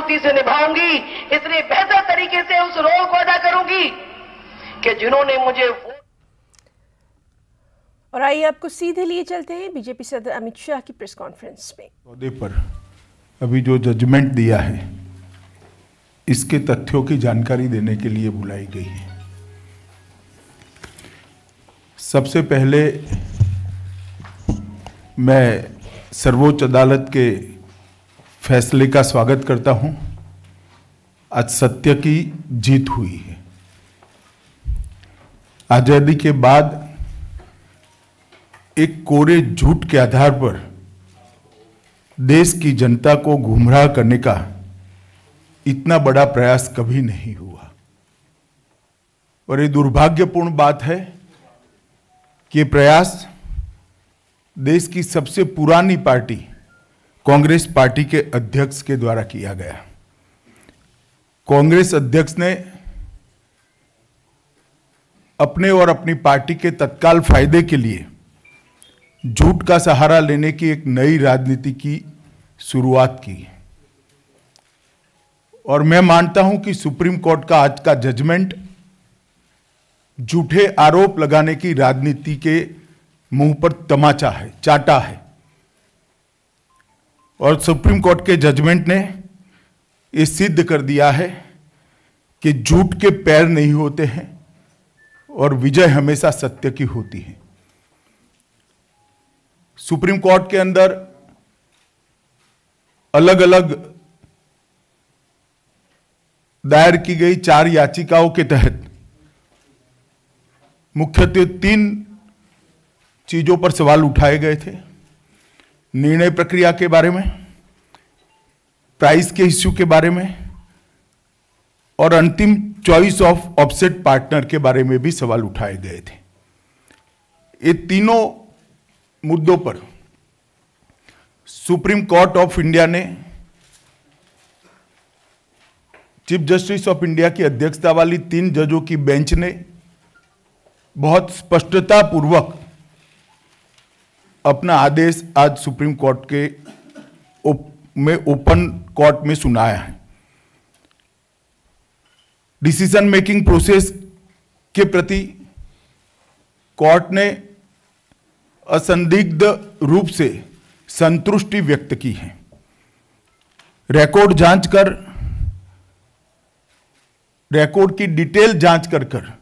पूर्णमानती से निभाऊंगी, इतने बेहतर तरीके से उस रोल को अदा करूंगी कि जिन्होंने मुझे और आइए आपको सीधे लिए चलते हैं बीजेपी सदर अमित शाह की प्रेस कॉन्फ्रेंस में। सौदे पर अभी जो जजमेंट दिया है, इसके तथ्यों की जानकारी देने के लिए बुलाई गई है। सबसे पहले मैं सर्वोच्च अदालत के फैसले का स्वागत करता हूं। आज सत्य की जीत हुई है। आजादी के बाद एक कोरे झूठ के आधार पर देश की जनता को गुमराह करने का इतना बड़ा प्रयास कभी नहीं हुआ। और ये दुर्भाग्यपूर्ण बात है कि ये प्रयास देश की सबसे पुरानी पार्टी कांग्रेस पार्टी के अध्यक्ष के द्वारा किया गया। कांग्रेस अध्यक्ष ने अपने और अपनी पार्टी के तत्काल फायदे के लिए झूठ का सहारा लेने की एक नई राजनीति की शुरुआत की। और मैं मानता हूं कि सुप्रीम कोर्ट का आज का जजमेंट झूठे आरोप लगाने की राजनीति के मुंह पर तमाचा है, चाटा है। और सुप्रीम कोर्ट के जजमेंट ने ये सिद्ध कर दिया है कि झूठ के पैर नहीं होते हैं और विजय हमेशा सत्य की होती है। सुप्रीम कोर्ट के अंदर अलग अलग दायर की गई 4 याचिकाओं के तहत मुख्यतः 3 चीजों पर सवाल उठाए गए थे। निर्णय प्रक्रिया के बारे में, प्राइस के इश्यू के बारे में और अंतिम चॉइस ऑफ ऑफसेट पार्टनर के बारे में भी सवाल उठाए गए थे। ये तीनों मुद्दों पर सुप्रीम कोर्ट ऑफ इंडिया ने चीफ जस्टिस ऑफ इंडिया की अध्यक्षता वाली 3 जजों की बेंच ने बहुत स्पष्टता पूर्वक अपना आदेश आज सुप्रीम कोर्ट के ओपन कोर्ट में सुनाया है। डिसीजन मेकिंग प्रोसेस के प्रति कोर्ट ने असंदिग्ध रूप से संतुष्टि व्यक्त की है। रिकॉर्ड जांच कर, रिकॉर्ड की डिटेल जांच कर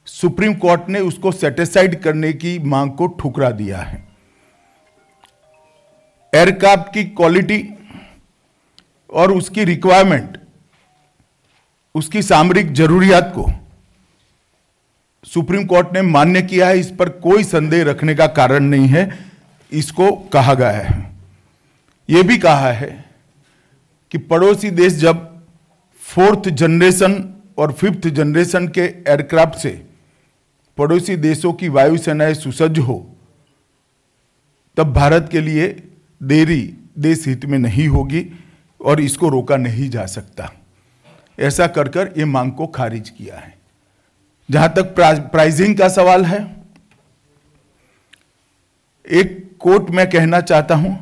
सुप्रीम कोर्ट ने उसको सेटिस्फाइड करने की मांग को ठुकरा दिया है। एयरक्राफ्ट की क्वालिटी और उसकी रिक्वायरमेंट, उसकी सामरिक जरूरियात को सुप्रीम कोर्ट ने मान्य किया है। इस पर कोई संदेह रखने का कारण नहीं है। इसको कहा गया है, यह भी कहा है कि पड़ोसी देश जब 4th जनरेशन और 5th जनरेशन के एयरक्राफ्ट से पड़ोसी देशों की वायुसेनाएं सुसज्ज हो, तब भारत के लिए देरी देश हित में नहीं होगी और इसको रोका नहीं जा सकता। ऐसा कर ये मांग को खारिज किया है। जहां तक प्राइसिंग का सवाल है, एक कोट मैं कहना चाहता हूं,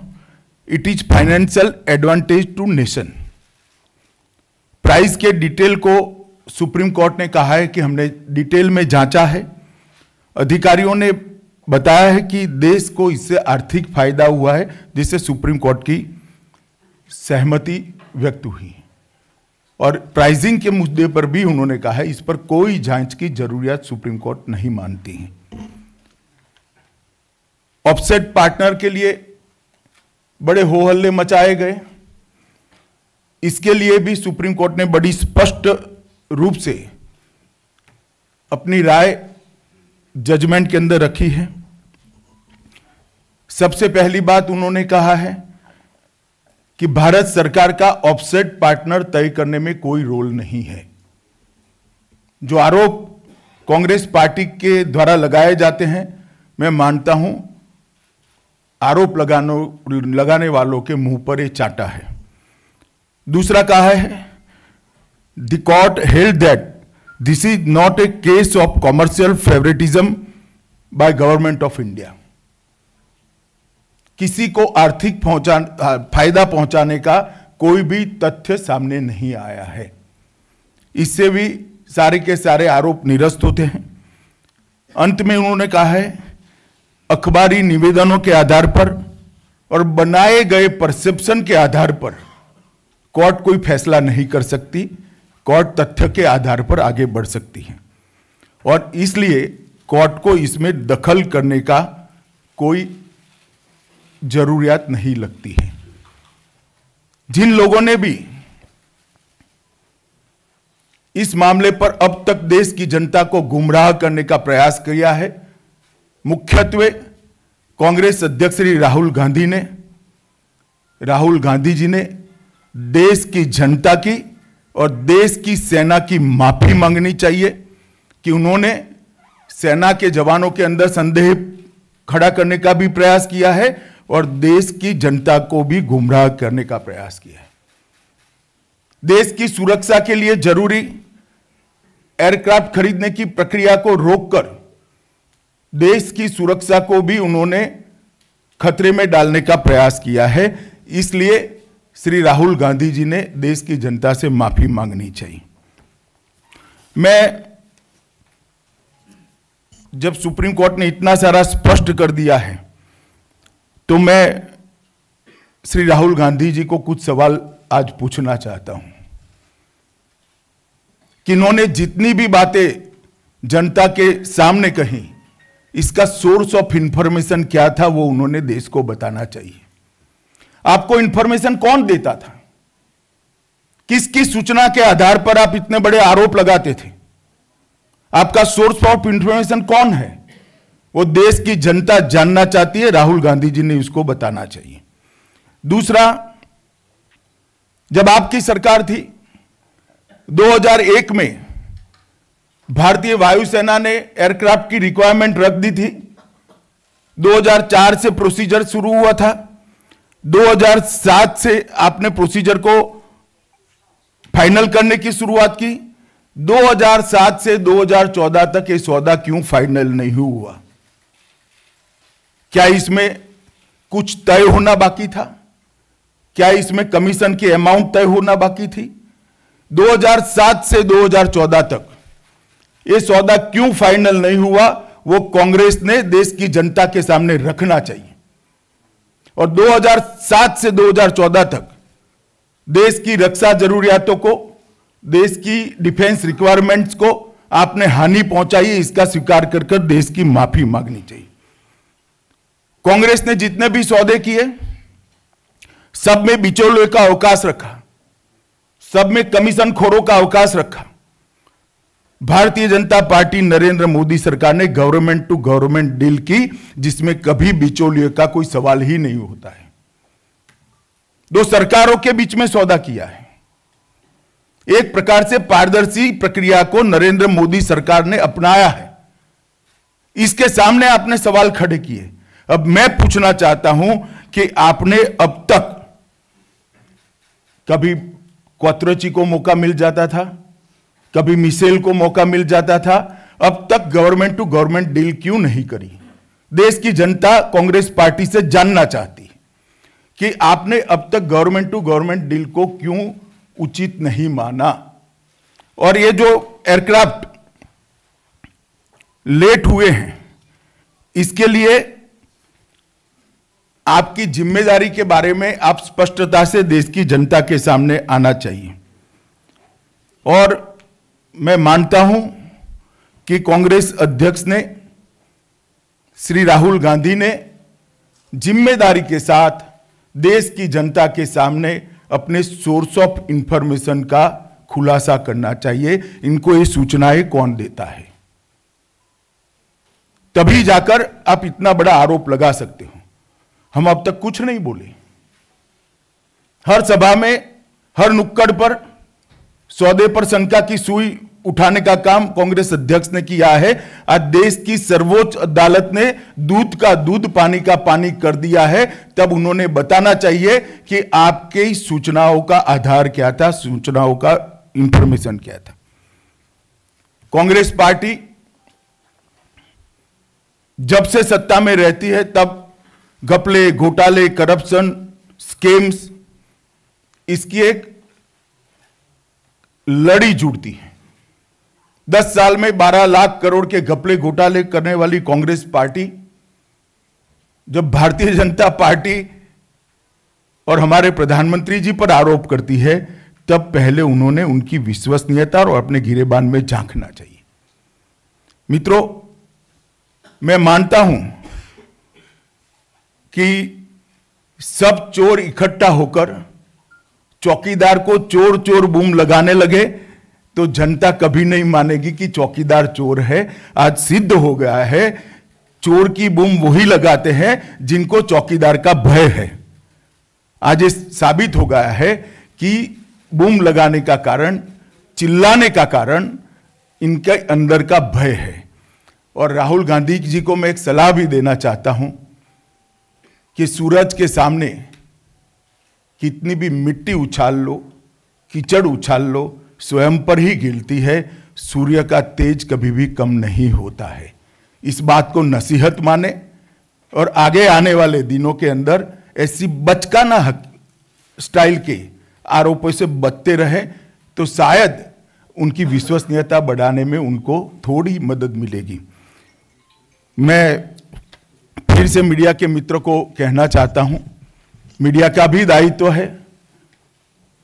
it is financial advantage to nation. Price के डिटेल को सुप्रीम कोर्ट ने कहा है कि हमने डिटेल में जांचा है। अधिकारियों ने बताया है कि देश को इससे आर्थिक फायदा हुआ है, जिससे सुप्रीम कोर्ट की सहमति व्यक्त हुई है। और प्राइसिंग के मुद्दे पर भी उन्होंने कहा है इस पर कोई जांच की जरूरत सुप्रीम कोर्ट नहीं मानती है। ऑफसेट पार्टनर के लिए बड़े हो हल्ले मचाए गए। इसके लिए भी सुप्रीम कोर्ट ने बड़ी स्पष्ट रूप से अपनी राय जजमेंट के अंदर रखी है। सबसे पहली बात उन्होंने कहा है कि भारत सरकार का ऑफसेट पार्टनर तय करने में कोई रोल नहीं है। जो आरोप कांग्रेस पार्टी के द्वारा लगाए जाते हैं, मैं मानता हूं आरोप लगाने वालों के मुंह पर ये चाटा है। दूसरा कहा है, the court held that this is not a case of commercial favouritism by government of India. किसी को आर्थिक फायदा पहुंचाने का कोई भी तथ्य सामने नहीं आया है। इससे भी सारे के सारे आरोप निरस्त होते हैं। अंत में उन्होंने कहा है, अखबारी निवेदनों के आधार पर और बनाए गए परसेप्शन के आधार पर कोर्ट कोई फैसला नहीं कर सकती। कोर्ट तथ्य के आधार पर आगे बढ़ सकती है और इसलिए कोर्ट को इसमें दखल करने का कोई जरूरियत नहीं लगती है। जिन लोगों ने भी इस मामले पर अब तक देश की जनता को गुमराह करने का प्रयास किया है, मुख्यत्वे कांग्रेस अध्यक्ष श्री राहुल गांधी जी ने देश की जनता की और देश की सेना की माफी मांगनी चाहिए कि उन्होंने सेना के जवानों के अंदर संदेह खड़ा करने का भी प्रयास किया है और देश की जनता को भी गुमराह करने का प्रयास किया है। देश की सुरक्षा के लिए जरूरी एयरक्राफ्ट खरीदने की प्रक्रिया को रोककर देश की सुरक्षा को भी उन्होंने खतरे में डालने का प्रयास किया है। इसलिए श्री राहुल गांधी जी ने देश की जनता से माफी मांगनी चाहिए। मैं जब सुप्रीम कोर्ट ने इतना सारा स्पष्ट कर दिया है तो मैं श्री राहुल गांधी जी को कुछ सवाल आज पूछना चाहता हूं कि इन्होंने जितनी भी बातें जनता के सामने कही, इसका सोर्स ऑफ इंफॉर्मेशन क्या था वो उन्होंने देश को बताना चाहिए। आपको इंफॉर्मेशन कौन देता था? किसकी सूचना के आधार पर आप इतने बड़े आरोप लगाते थे? आपका सोर्स ऑफ इंफॉर्मेशन कौन है? वो देश की जनता जानना चाहती है। राहुल गांधी जी ने उसको बताना चाहिए। दूसरा, जब आपकी सरकार थी 2001 में भारतीय वायुसेना ने एयरक्राफ्ट की रिक्वायरमेंट रख दी थी। 2004 से प्रोसीजर शुरू हुआ था। 2007 से आपने प्रोसीजर को फाइनल करने की शुरुआत की। 2007 से 2014 तक ये सौदा क्यों फाइनल नहीं हुआ? क्या इसमें कुछ तय होना बाकी था? क्या इसमें कमीशन की अमाउंट तय होना बाकी थी? 2007 से 2014 तक ये सौदा क्यों फाइनल नहीं हुआ, वो कांग्रेस ने देश की जनता के सामने रखना चाहिए। और 2007 से 2014 तक देश की रक्षा जरूरियातों को, देश की डिफेंस रिक्वायरमेंट्स को आपने हानि पहुंचाई है, इसका स्वीकार कर देश की माफी मांगनी चाहिए। कांग्रेस ने जितने भी सौदे किए सब में बिचौलियों का अवकाश रखा, सब में कमीशन खोरों का अवकाश रखा। भारतीय जनता पार्टी नरेंद्र मोदी सरकार ने गवर्नमेंट टू गवर्नमेंट डील की जिसमें कभी बिचौलियों का कोई सवाल ही नहीं होता है। दो सरकारों के बीच में सौदा किया है। एक प्रकार से पारदर्शी प्रक्रिया को नरेंद्र मोदी सरकार ने अपनाया है। इसके सामने आपने सवाल खड़े किए। अब मैं पूछना चाहता हूं कि आपने अब तक कभी क्वात्रोची को मौका मिल जाता था, कभी मिशेल को मौका मिल जाता था, अब तक गवर्नमेंट टू गवर्नमेंट डील क्यों नहीं करी? देश की जनता कांग्रेस पार्टी से जानना चाहती है कि आपने अब तक गवर्नमेंट टू गवर्नमेंट डील को क्यों उचित नहीं माना। और ये जो एयरक्राफ्ट लेट हुए हैं, इसके लिए आपकी जिम्मेदारी के बारे में आप स्पष्टता से देश की जनता के सामने आना चाहिए। और मैं मानता हूं कि कांग्रेस अध्यक्ष ने, श्री राहुल गांधी ने जिम्मेदारी के साथ देश की जनता के सामने अपने सोर्स ऑफ इंफॉर्मेशन का खुलासा करना चाहिए। इनको ये सूचनाएं कौन देता है, तभी जाकर आप इतना बड़ा आरोप लगा सकते हो। हम अब तक कुछ नहीं बोले। हर सभा में, हर नुक्कड़ पर सौदे पर शंका की सुई उठाने का काम कांग्रेस अध्यक्ष ने किया है। आज देश की सर्वोच्च अदालत ने दूध का दूध, पानी का पानी कर दिया है। तब उन्होंने बताना चाहिए कि आपके सूचनाओं का आधार क्या था, सूचनाओं का इंफॉर्मेशन क्या था। कांग्रेस पार्टी जब से सत्ता में रहती है तब घपले, घोटाले, करप्शन, स्कीम्स, इसकी एक लड़ी जुड़ती है। 10 साल में 12 लाख करोड़ के घपले घोटाले करने वाली कांग्रेस पार्टी जब भारतीय जनता पार्टी और हमारे प्रधानमंत्री जी पर आरोप करती है, तब पहले उन्होंने उनकी विश्वसनीयता और अपने गिरेबान में झांकना चाहिए। मित्रों, मैं मानता हूं कि सब चोर इकट्ठा होकर चौकीदार को चोर चोर बूम लगाने लगे तो जनता कभी नहीं मानेगी कि चौकीदार चोर है। आज सिद्ध हो गया है, चोर की बूम वही लगाते हैं जिनको चौकीदार का भय है। आज ये साबित हो गया है कि बूम लगाने का कारण, चिल्लाने का कारण इनके अंदर का भय है। और राहुल गांधी जी को मैं एक सलाह भी देना चाहता हूं कि सूरज के सामने कितनी भी मिट्टी उछाल लो, कीचड़ उछाल लो, स्वयं पर ही गिरती है। सूर्य का तेज कभी भी कम नहीं होता है। इस बात को नसीहत माने और आगे आने वाले दिनों के अंदर ऐसी बचकाना स्टाइल के आरोपों से बचते रहे तो शायद उनकी विश्वसनीयता बढ़ाने में उनको थोड़ी मदद मिलेगी। मैं फिर से मीडिया के मित्रों को कहना चाहता हूं, मीडिया का भी दायित्व है।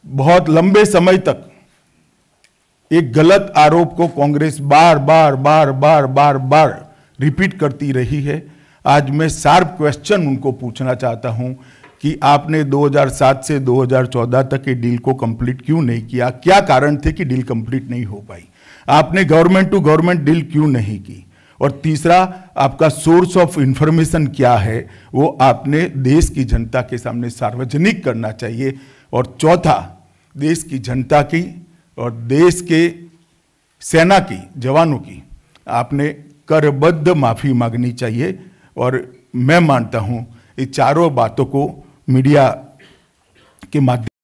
बहुत लंबे समय तक एक गलत आरोप को कांग्रेस बार बार बार बार बार बार रिपीट करती रही है। आज मैं शार्प क्वेश्चन उनको पूछना चाहता हूं कि आपने 2007 से 2014 तक के डील को कंप्लीट क्यों नहीं किया? क्या कारण थे कि डील कंप्लीट नहीं हो पाई? आपने गवर्नमेंट टू गवर्नमेंट डील क्यों नहीं की? और तीसरा, आपका सोर्स ऑफ इंफॉर्मेशन क्या है, वो आपने देश की जनता के सामने सार्वजनिक करना चाहिए। और चौथा, देश की जनता की और देश के सेना की जवानों की आपने करबद्ध माफी मांगनी चाहिए। और मैं मानता हूं ये चारों बातों को मीडिया के माध्यम